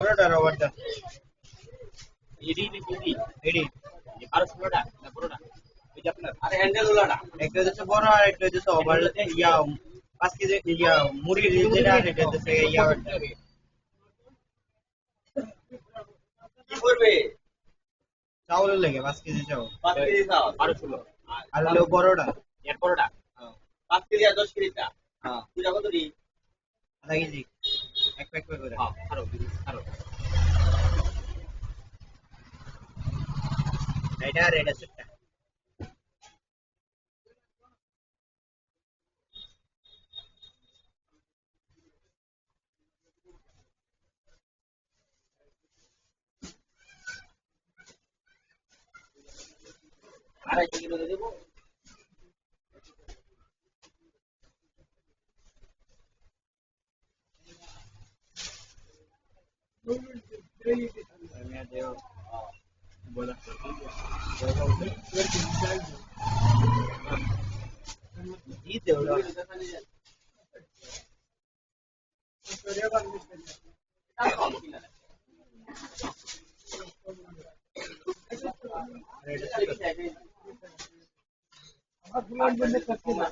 বড়টা রবার দা এডি এডি এডি এই 12 16টা না বড়টা ওই যে আপনার আরে হ্যান্ডেল ওলাটা একটা হচ্ছে বড় আর একটা হচ্ছে ওভার ইয়া 5 কেজি ইয়া মুরগির যেটা আর এটা হচ্ছে ইয়া কি করবে চাউলের লেগে 5 কেজি চাউল 5 কেজি দাও 12 16 আর হলো বড়টা এর বড়টা হ্যাঁ 5 কেজি আর 10 কেজিটা হ্যাঁ দুটা কত দি আধা কেজি এক প্যাক করে হ্যাঁ আরো এটা আর এটা সেটটা আড়াই কিলো দিয়ে দেবো मैं देव बोला जी देवला আবার দুলান বলে করতে না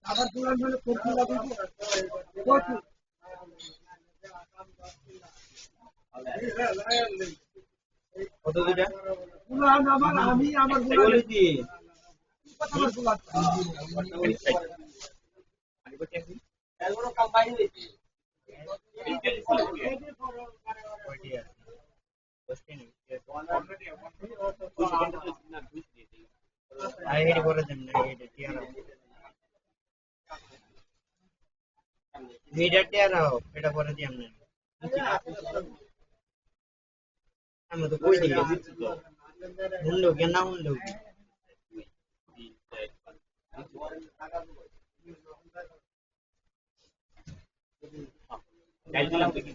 আবার দুলান বলে করতে লাগে প্রচুর কত দুটা দুলান আমার আমি আমার বলি দি কথা বলতে পারছি আগে বলতে কি এগুলো কম্বাইন হয়েছে কয়টি আছে 10টি নেই আই হেডি করে দেন না হেডি টিয়ারা মিডা টিয়ারা এটা করে দিই আমরা আমরা তো কই দিই হুন্ডো কেনা হুন্ডো ডাল দিলাম দেখি